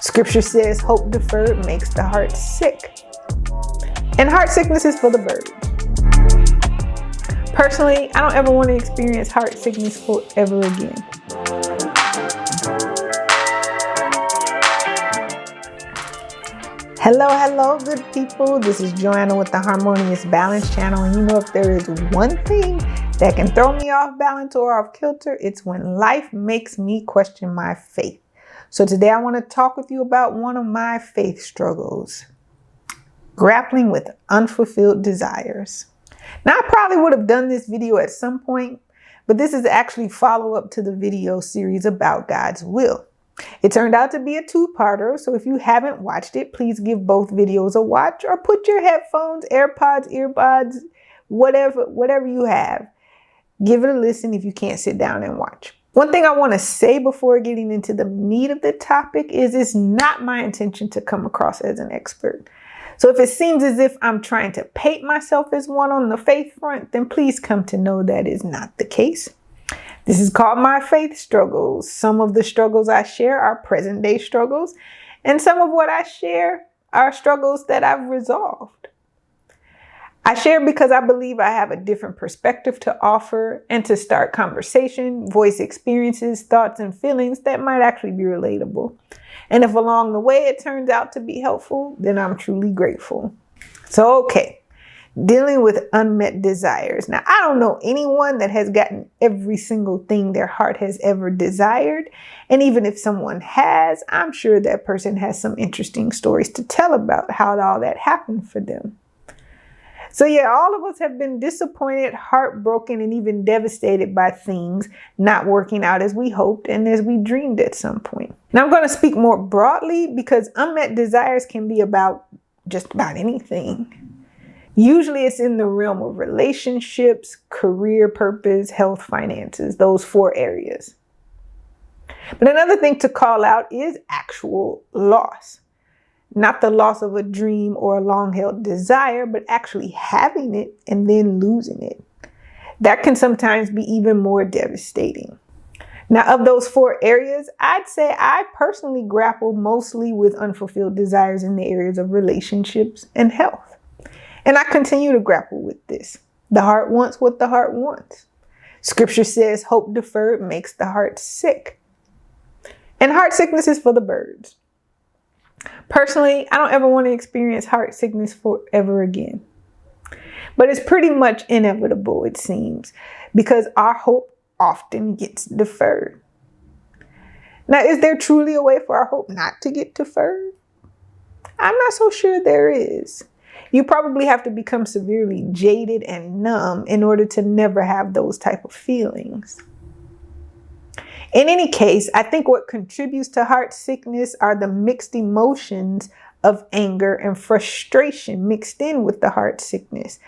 Scripture says hope deferred makes the heart sick. And heart sickness is for the birds. Personally, I don't ever want to experience heart sickness forever again. Hello, good people. This is Joanna with the Harmonious.Balance channel. And you know, if there is one thing that can throw me off balance or off kilter, it's when life makes me question my faith. So today I want to talk with you about one of my faith struggles, grappling with unfulfilled desires. Now, I probably would have done this video at some point, but this is actually follow-up to the video series about God's will. It turned out to be a two-parter, so if you haven't watched it, please give both videos a watch or put your headphones, AirPods, earbuds, whatever you have. Give it a listen if you can't sit down and watch. One thing I want to say before getting into the meat of the topic is it's not my intention to come across as an expert. So if it seems as if I'm trying to paint myself as one on the faith front, then please come to know that is not the case. This is called my faith struggles. Some of the struggles I share are present day struggles, and some of what I share are struggles that I've resolved. I share because I believe I have a different perspective to offer and to start conversation, voice experiences, thoughts, and feelings that might actually be relatable. And if along the way it turns out to be helpful, then I'm truly grateful. So, dealing with unmet desires. Now, I don't know anyone that has gotten every single thing their heart has ever desired. And even if someone has, I'm sure that person has some interesting stories to tell about how all that happened for them. So all of us have been disappointed, heartbroken, and even devastated by things not working out as we hoped and as we dreamed at some point. Now I'm going to speak more broadly because unmet desires can be about just about anything. Usually it's in the realm of relationships, career, purpose, health, finances, those 4 areas. But another thing to call out is actual loss. Not the loss of a dream or a long-held desire, but actually having it and then losing it. That can sometimes be even more devastating. Now, of those 4 areas, I'd say I personally grapple mostly with unfulfilled desires in the areas of relationships and health. And I continue to grapple with this. The heart wants what the heart wants. Scripture says hope deferred makes the heart sick. And heart sickness is for the birds. Personally, I don't ever want to experience heart sickness forever again. But it's pretty much inevitable, it seems, because our hope often gets deferred. Now, is there truly a way for our hope not to get deferred? I'm not so sure there is. You probably have to become severely jaded and numb in order to never have those type of feelings. In any case, I think what contributes to heart sickness are the mixed emotions of anger and frustration mixed in with the heart sickness,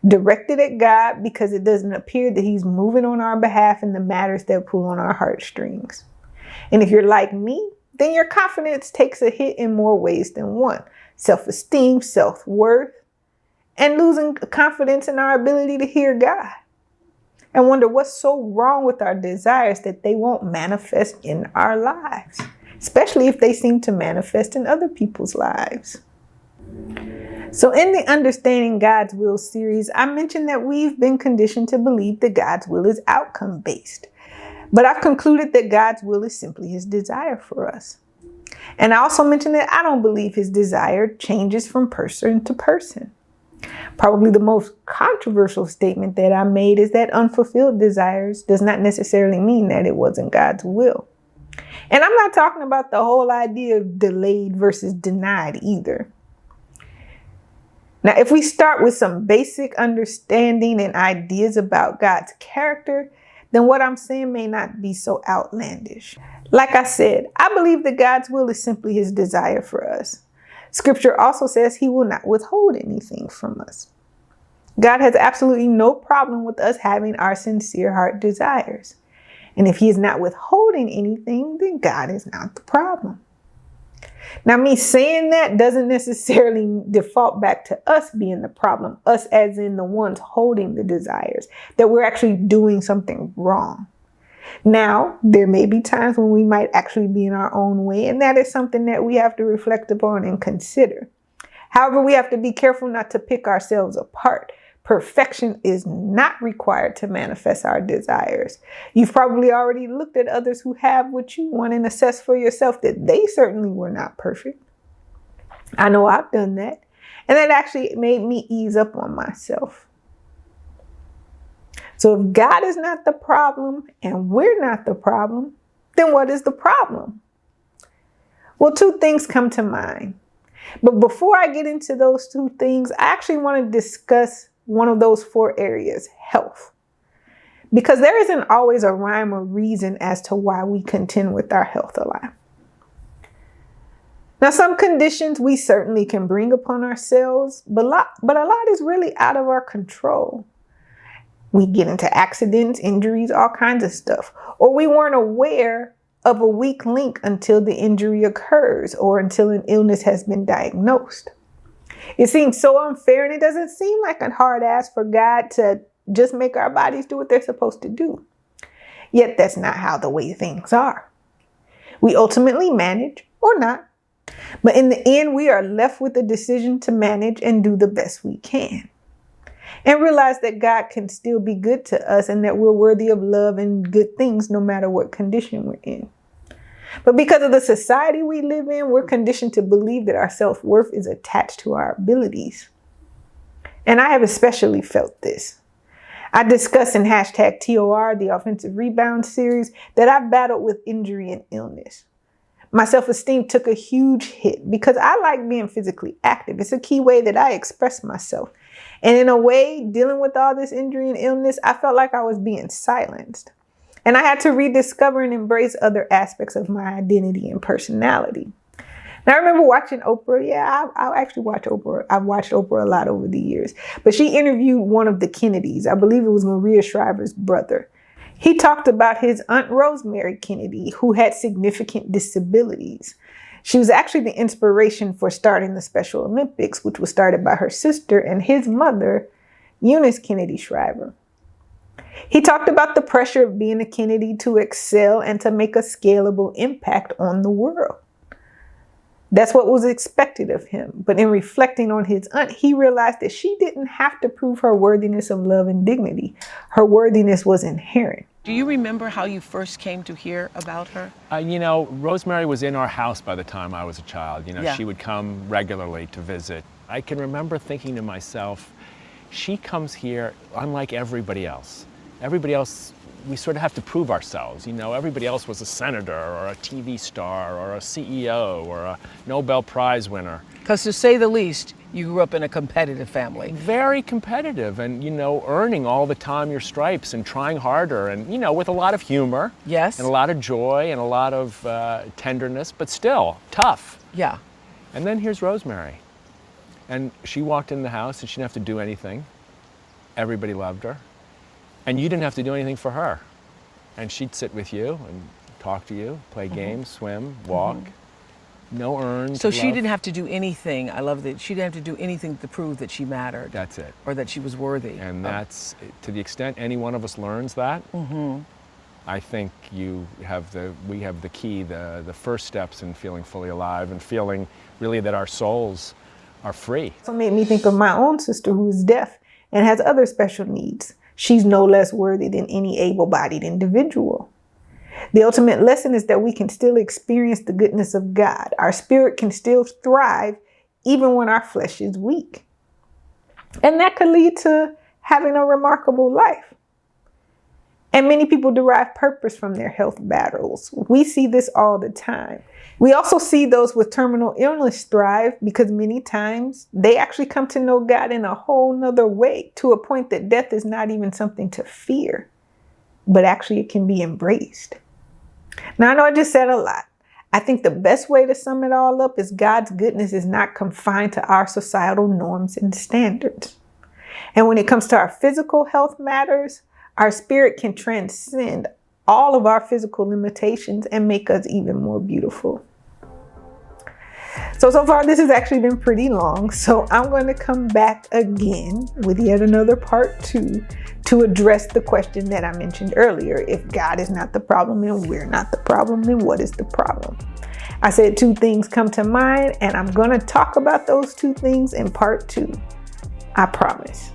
directed at God because it doesn't appear that He's moving on our behalf in the matters that pull on our heartstrings. And if you're like me, then your confidence takes a hit in more ways than one. Self-esteem, self-worth, and losing confidence in our ability to hear God. And wonder what's so wrong with our desires that they won't manifest in our lives, especially if they seem to manifest in other people's lives. So in the Understanding God's Will series, I mentioned that we've been conditioned to believe that God's will is outcome-based. But I've concluded that God's will is simply His desire for us. And I also mentioned that I don't believe His desire changes from person to person. Probably the most controversial statement that I made is that unfulfilled desires does not necessarily mean that it wasn't God's will. And I'm not talking about the whole idea of delayed versus denied either. Now, if we start with some basic understanding and ideas about God's character, then what I'm saying may not be so outlandish. Like I said, I believe that God's will is simply His desire for us. Scripture also says He will not withhold anything from us. God has absolutely no problem with us having our sincere heart desires. And if He is not withholding anything, then God is not the problem. Now, me saying that doesn't necessarily default back to us being the problem, us as in the ones holding the desires, that we're actually doing something wrong. Now, there may be times when we might actually be in our own way, and that is something that we have to reflect upon and consider. However, we have to be careful not to pick ourselves apart. Perfection is not required to manifest our desires. You've probably already looked at others who have what you want and assessed for yourself that they certainly were not perfect. I know I've done that, and that actually made me ease up on myself. So if God is not the problem and we're not the problem, then what is the problem? Well, two things come to mind. But before I get into those two things, I actually want to discuss one of those four areas, health. Because there isn't always a rhyme or reason as to why we contend with our health a lot. Now, some conditions we certainly can bring upon ourselves, but a lot is really out of our control. We get into accidents, injuries, all kinds of stuff. Or we weren't aware of a weak link until the injury occurs or until an illness has been diagnosed. It seems so unfair, and it doesn't seem like a hard ask for God to just make our bodies do what they're supposed to do. Yet that's not how the way things are. We ultimately manage or not. But in the end, we are left with the decision to manage and do the best we can. And realize that God can still be good to us and that we're worthy of love and good things no matter what condition we're in. But because of the society we live in, we're conditioned to believe that our self-worth is attached to our abilities. And I have especially felt this. I discuss in #TOR, the Offensive Rebound series, that I've battled with injury and illness. My self-esteem took a huge hit because I like being physically active. It's a key way that I express myself. And in a way, dealing with all this injury and illness, I felt like I was being silenced. And I had to rediscover and embrace other aspects of my identity and personality. Now, I remember watching Oprah. Yeah, I actually watch Oprah. I've watched Oprah a lot over the years. But she interviewed one of the Kennedys. I believe it was Maria Shriver's brother. He talked about his Aunt Rosemary Kennedy, who had significant disabilities. She was actually the inspiration for starting the Special Olympics, which was started by her sister and his mother, Eunice Kennedy Shriver. He talked about the pressure of being a Kennedy to excel and to make a scalable impact on the world. That's what was expected of him. But in reflecting on his aunt, he realized that she didn't have to prove her worthiness of love and dignity. Her worthiness was inherent. Do you remember how you first came to hear about her? Rosemary was in our house by the time I was a child. Yeah. She would come regularly to visit. I can remember thinking to myself, she comes here unlike everybody else. Everybody else, we sort of have to prove ourselves. Everybody else was a senator or a TV star or a CEO or a Nobel Prize winner. Because to say the least, you grew up in a competitive family. Very competitive and, earning all the time your stripes and trying harder and, with a lot of humor. Yes. And a lot of joy and a lot of tenderness, but still tough. Yeah. And then here's Rosemary. And she walked in the house and she didn't have to do anything. Everybody loved her. And you didn't have to do anything for her. And she'd sit with you and talk to you, play games, swim, walk. No earned So she love. didn't have to do anything. I love that. She didn't have to do anything to prove that she mattered. That's it. Or that she was worthy. And that's, to the extent any one of us learns that, I think we have the key, the first steps in feeling fully alive and feeling really that our souls are free. So it made me think of my own sister who is deaf and has other special needs. She's no less worthy than any able-bodied individual. The ultimate lesson is that we can still experience the goodness of God. Our spirit can still thrive even when our flesh is weak. And that could lead to having a remarkable life. And many people derive purpose from their health battles. We see this all the time. We also see those with terminal illness thrive because many times they actually come to know God in a whole nother way, to a point that death is not even something to fear, but actually it can be embraced. Now, I know I just said a lot. I think the best way to sum it all up is God's goodness is not confined to our societal norms and standards. And when it comes to our physical health matters, our spirit can transcend all of our physical limitations and make us even more beautiful. So far this has actually been pretty long. So I'm going to come back again with yet another part 2 to address the question that I mentioned earlier. If God is not the problem and we're not the problem, then what is the problem? I said 2 things come to mind, and I'm going to talk about those 2 things in part 2. I promise.